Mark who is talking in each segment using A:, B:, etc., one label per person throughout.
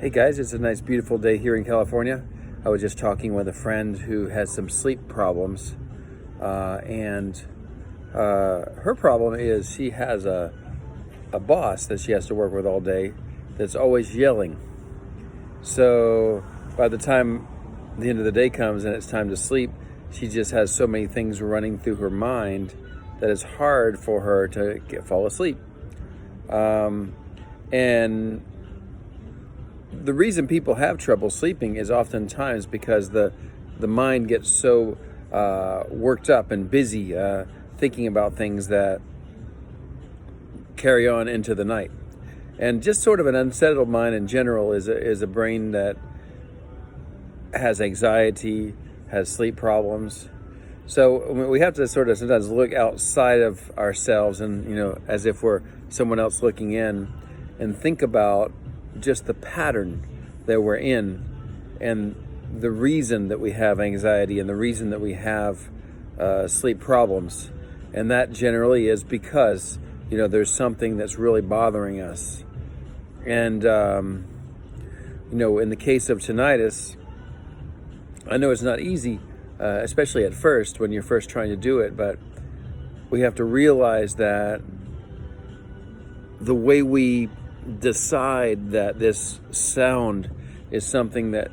A: Hey guys, it's a nice beautiful day here in California. I was just talking with a friend who has some sleep problems, and her problem is she has a boss that she has to work with all day that's always yelling. So by the time the end of the day comes and it's time to sleep, she just has so many things running through her mind that it's hard for her to fall asleep. And the reason people have trouble sleeping is oftentimes because the mind gets so worked up and busy thinking about things that carry on into the night. And just sort of an unsettled mind in general is a brain that has anxiety, has sleep problems. So we have to sort of sometimes look outside of ourselves and, as if we're someone else looking in, and think about just the pattern that we're in and the reason that we have anxiety and the reason that we have sleep problems. And that generally is because, there's something that's really bothering us. And, in the case of tinnitus, I know it's not easy, especially at first when you're first trying to do it, but we have to realize that the way we decide that this sound is something that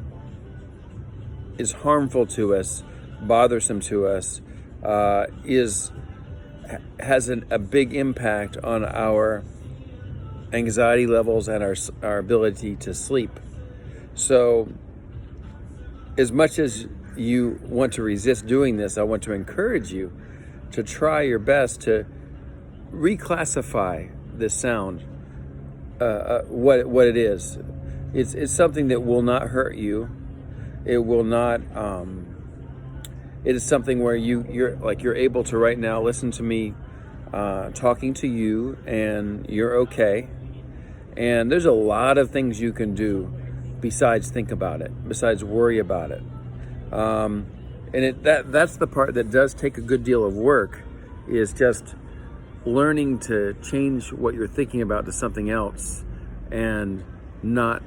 A: is harmful to us, bothersome to us, has a big impact on our anxiety levels and our ability to sleep. So as much as you want to resist doing this, I want to encourage you to try your best to reclassify this sound, what it is. It's something that will not hurt you. It will not. It is something where you're able to right now listen to me talking to you, and you're okay. And there's a lot of things you can do besides think about it, besides worry about it. And that's the part that does take a good deal of work, is just learning to change what you're thinking about to something else and not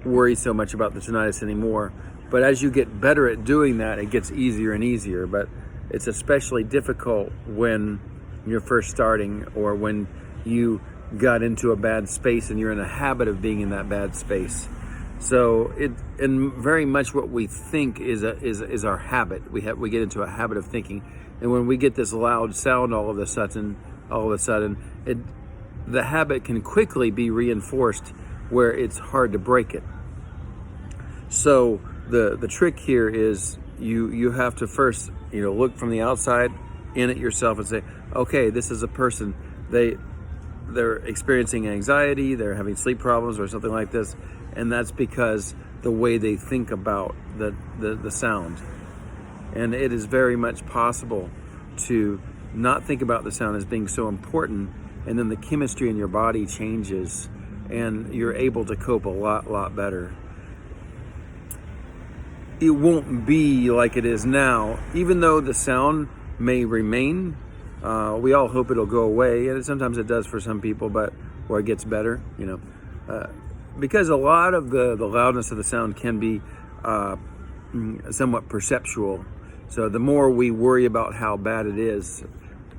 A: worry so much about the tinnitus anymore. But as you get better at doing that, it gets easier and easier. But it's especially difficult when you're first starting, or when you got into a bad space and you're in a habit of being in that bad space. So and very much what we think is our habit. We get into a habit of thinking, and when we get this loud sound all of a sudden, the habit can quickly be reinforced where it's hard to break it. So the trick here is you have to first look from the outside in at yourself and say, okay, this is a person, they're experiencing anxiety, they're having sleep problems or something like this, and that's because the way they think about the sound. And it is very much possible to not think about the sound as being so important, and then the chemistry in your body changes and you're able to cope a lot better. It won't be like it is now, even though the sound may remain. We all hope it'll go away, and sometimes it does for some people, or it gets better, because a lot of the loudness of the sound can be somewhat perceptual. So the more we worry about how bad it is,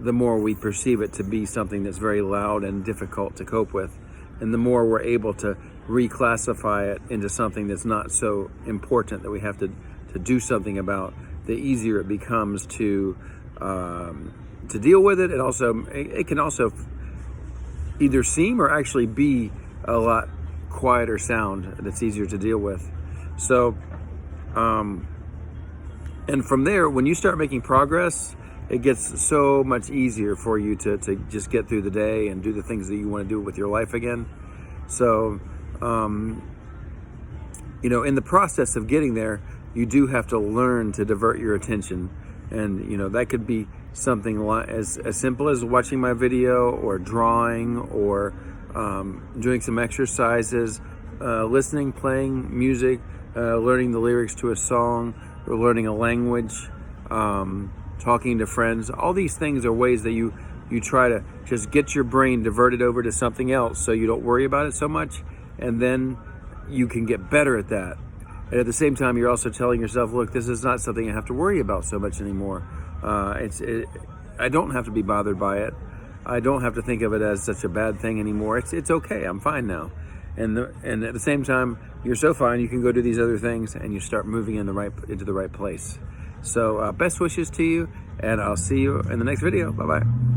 A: the more we perceive it to be something that's very loud and difficult to cope with. And the more we're able to reclassify it into something that's not so important that we have to do something about, the easier it becomes to deal with it. And also, it can also either seem or actually be a lot quieter sound that's easier to deal with. So, and from there, when you start making progress, it gets so much easier for you to just get through the day and do the things that you want to do with your life again. So, in the process of getting there, you do have to learn to divert your attention. And, that could be something as simple as watching my video, or drawing, or doing some exercises, listening, playing music, learning the lyrics to a song, or learning a language, talking to friends. All these things are ways that you try to just get your brain diverted over to something else so you don't worry about it so much. And then you can get better at that. And at the same time, you're also telling yourself, look, this is not something I have to worry about so much anymore. I don't have to be bothered by it. I don't have to think of it as such a bad thing anymore. It's okay. I'm fine now. And at the same time, you're so fine, you can go do these other things and you start moving into the right place. So best wishes to you, and I'll see you in the next video. Bye-bye.